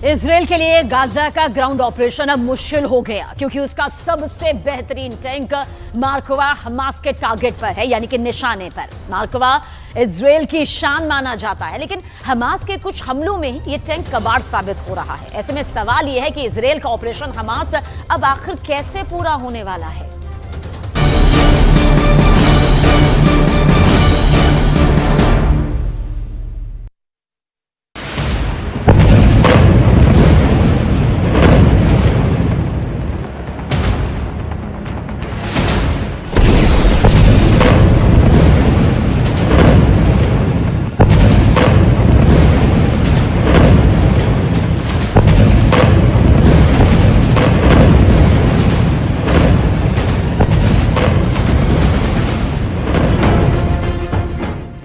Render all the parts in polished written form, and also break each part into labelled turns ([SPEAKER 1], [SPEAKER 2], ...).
[SPEAKER 1] Israel के लिए Gaza का ग्राउंड ऑपरेशन अब मुश्किल हो गया क्योंकि उसका सबसे बेहतरीन टैंक मार्कवा हमास के टारगेट पर है, यानी कि निशाने पर। मार्कवा इजराइल की शान माना जाता है, लेकिन हमास के कुछ हमलों में ये टैंक कबाड़ साबित हो रहा है। ऐसे में सवाल यह है कि इजराइल का ऑपरेशन हमास अब आखिर कैसे पूरा होने वाला है।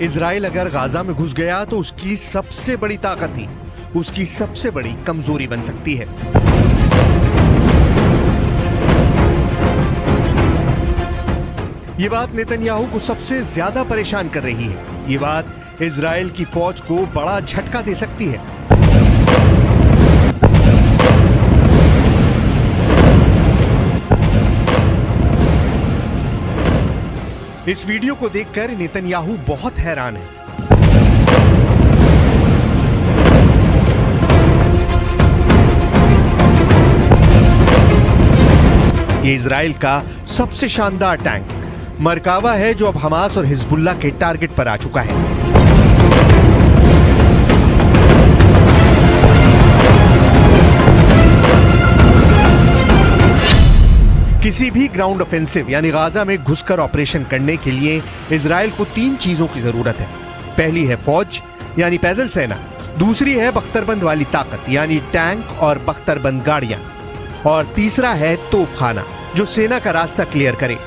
[SPEAKER 2] इजराइल अगर गाजा में घुस गया तो उसकी सबसे बड़ी ताकत ही उसकी सबसे बड़ी कमजोरी बन सकती है। ये बात नेतन्याहू को सबसे ज्यादा परेशान कर रही है। ये बात इजराइल की फौज को बड़ा झटका दे सकती है। इस वीडियो को देखकर नेतन्याहू बहुत हैरान है। ये इजराइल का सबसे शानदार टैंक मरकावा है, जो अब हमास और हिजबुल्लाह के टारगेट पर आ चुका है। किसी भी ग्राउंड ऑफेंसिव यानी गाजा में घुसकर ऑपरेशन करने के लिए इजराइल को 3 चीजों की जरूरत है। पहली है फौज यानी पैदल सेना, दूसरी है बख्तरबंद वाली ताकत यानी टैंक और बख्तरबंद गाड़ियां, और तीसरा है तोपखाना जो सेना का रास्ता क्लियर करे।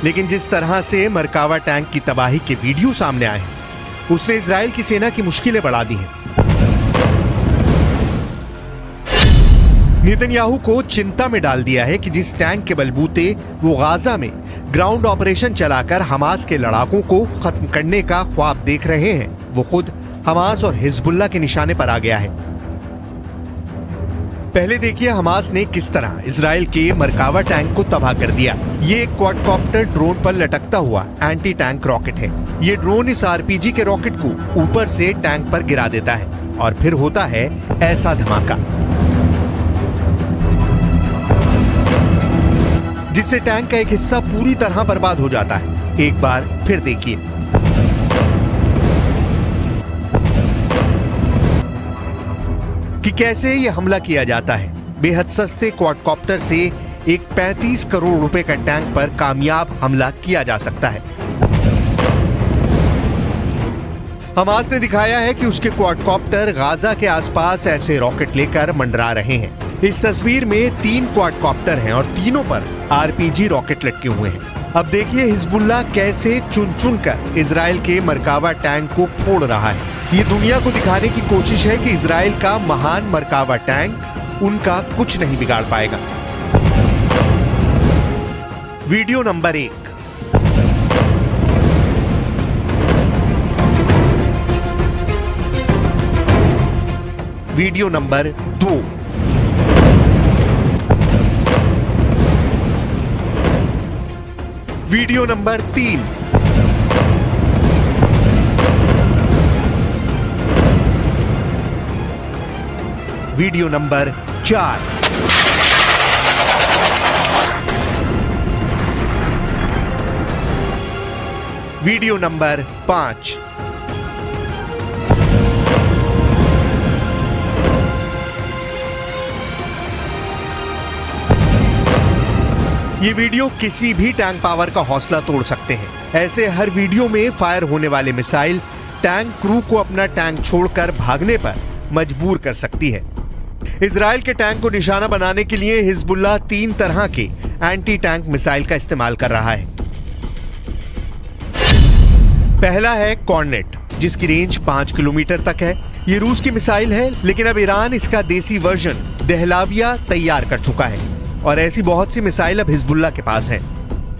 [SPEAKER 2] लेकिन जिस तरह से मरकावा टैंक की तबाही के वीडियो सामने आए हैं, उसने इजराइल की सेना की मुश्किलें बढ़ा दी हैं। नेतन्याहू को चिंता में डाल दिया है कि जिस टैंक के बलबूते वो गाजा में ग्राउंड ऑपरेशन चलाकर हमास के लड़ाकों को खत्म करने का ख्वाब देख रहे हैं, वो खुद हमास और हिजबुल्लाह के निशाने पर आ गया है। पहले देखिए हमास ने किस तरह इजराइल के मरकावा टैंक को तबाह कर दिया। ये एक क्वाडकॉप्टर ड्रोन पर लटकता हुआ एंटी टैंक रॉकेट है। ये ड्रोन इस आरपीजी के रॉकेट को ऊपर से टैंक पर गिरा देता है और फिर होता है ऐसा धमाका जिससे टैंक का एक हिस्सा पूरी तरह बर्बाद हो जाता है। एक बार फिर देखिए। कि कैसे यह हमला किया जाता है। बेहद सस्ते क्वाडकॉप्टर से एक 35 करोड़ रुपए का टैंक पर कामयाब हमला किया जा सकता है। हमास ने दिखाया है कि उसके क्वाडकॉप्टर गाजा के आसपास ऐसे रॉकेट लेकर मंडरा रहे हैं। इस तस्वीर में 3 क्वाडकॉप्टर हैं और तीनों पर आरपीजी रॉकेट लटके हुए हैं। अब देखिए हिजबुल्लाह कैसे चुन चुन कर इजराइल के मरकावा टैंक को फोड़ रहा है। ये दुनिया को दिखाने की कोशिश है कि इजराइल का महान मरकावा टैंक उनका कुछ नहीं बिगाड़ पाएगा। Video number 1। Video number 2। Video number 3। Video number 4। Video number 5। ये वीडियो किसी भी टैंक पावर का हौसला तोड़ सकते हैं। ऐसे हर वीडियो में फायर होने वाले मिसाइल टैंक क्रू को अपना टैंक छोड़कर भागने पर मजबूर कर सकती है। इजराइल के टैंक को निशाना बनाने के लिए हिजबुल्लाह 3 तरह के एंटी टैंक मिसाइल का इस्तेमाल कर रहा है। पहला है कॉर्नेट, जिसकी रेंज 5 किलोमीटर तक है। ये रूस की मिसाइल है, लेकिन अब ईरान इसका देसी वर्जन दहलाविया तैयार कर चुका है और ऐसी बहुत सी मिसाइल अब हिजबुल्लाह के पास हैं।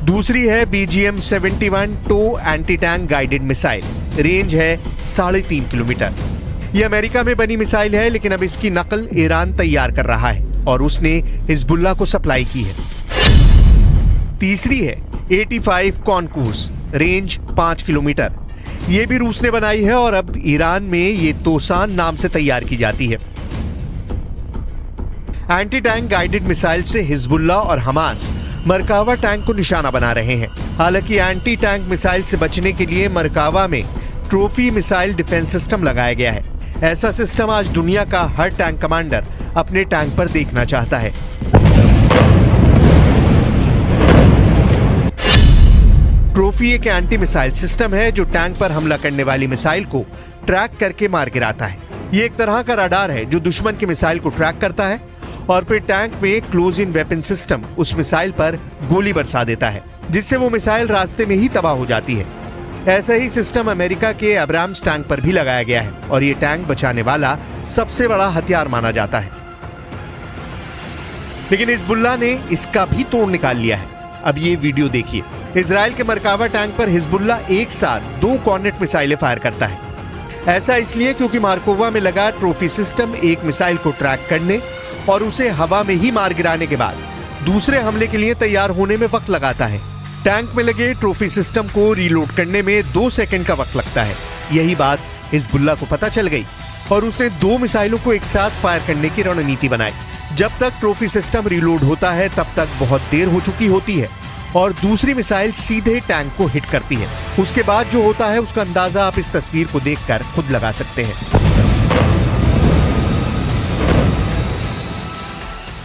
[SPEAKER 2] दूसरी है BGM-71 टो anti tank guided missile, range है 3.5 किलोमीटर। ये अमेरिका में बनी मिसाइल है, लेकिन अब इसकी नकल ईरान तैयार कर रहा है और उसने हिजबुल्लाह को सप्लाई की है। तीसरी है 85 कॉनकूस, रेंज 5 किलोमीटर। ये भी रूस ने बनाई है और अब ईरान में ये तोसान नाम से तैयार की जाती है। एंटी टैंक गाइडेड मिसाइल से हिजबुल्लाह और हमास मरकावा टैंक को निशाना बना रहे हैं। हालांकि एंटी टैंक मिसाइल से बचने के लिए मरकावा में ट्रॉफी मिसाइल डिफेंस सिस्टम लगाया गया है। ऐसा सिस्टम आज दुनिया का हर टैंक कमांडर अपने टैंक पर देखना चाहता है। ट्रॉफी एक एंटी मिसाइल सिस्टम है जो टैंक पर हमला करने वाली मिसाइल को ट्रैक करके मार गिराता है। ये एक तरह का रडार है जो दुश्मन की मिसाइल को ट्रैक करता है और फिर टैंक में क्लोज इन वेपन सिस्टम उस मिसाइल पर गोली बरसा देता है, जिससे वो मिसाइल रास्ते में ही तबाह हो जाती है। ऐसा ही सिस्टम अमेरिका के अब्राम्स टैंक पर भी लगाया गया है और ये टैंक बचाने वाला सबसे बड़ा हथियार माना जाता है। लेकिन हिजबुल्लाह ने इसका भी तोड़ निकाल लिया है। अब ये वीडियो देखिए। इजराइल के मरकावा टैंक पर हिजबुल्लाह एक साथ 2 कॉर्नेट मिसाइलें फायर करता है। ऐसा इसलिए क्योंकि मार्कोवा में लगा ट्रॉफी सिस्टम एक मिसाइल को ट्रैक करने और उसे हवा में ही मार गिराने के बाद दूसरे हमले के लिए तैयार होने में वक्त लगाता है। टैंक में लगे ट्रॉफी सिस्टम को रीलोड करने में 2 सेकंड का वक्त लगता है। यही बात हिजबुल्लाह को पता चल गई और उसने 2 मिसाइलों को एक साथ फायर करने की रणनीति बनाई। जब तक ट्रॉफी सिस्टम रीलोड होता है तब तक बहुत देर हो चुकी होती है और दूसरी मिसाइल सीधे टैंक को हिट करती है। उसके बाद जो होता है उसका अंदाजा आप इस तस्वीर को देखकर खुद लगा सकते हैं।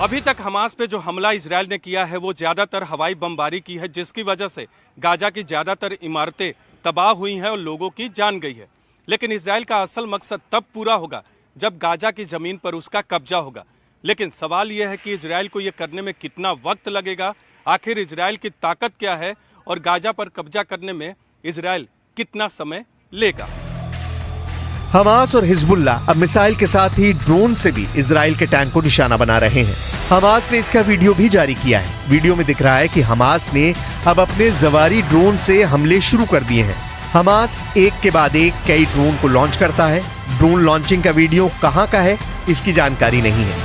[SPEAKER 3] अभी तक हमास पे जो हमला इजराइल ने किया है वो ज्यादातर हवाई बमबारी की है, जिसकी वजह से गाजा की ज्यादातर इमारतें तबाह हुई हैं और लोगों की जान गई है। लेकिन इजराइल का असल मकसद तब पूरा होगा जब गाजा की जमीन पर उसका कब्जा होगा। लेकिन सवाल यह है कि इजराइल को यह करने में कितना वक्त लगेगा, आखिर इजराइल की ताकत क्या है और गाजा पर कब्जा करने में इजराइल कितना समय लेगा।
[SPEAKER 2] हमास और हिजबुल्लाह अब मिसाइल के साथ ही ड्रोन से भी इजराइल के टैंक को निशाना बना रहे हैं। हमास ने इसका वीडियो भी जारी किया है। वीडियो में दिख रहा है कि हमास ने अब अपने जवारी ड्रोन से हमले शुरू कर दिए हैं। हमास एक के बाद एक कई ड्रोन को लॉन्च करता है। ड्रोन लॉन्चिंग का वीडियो कहां का है इसकी जानकारी नहीं है।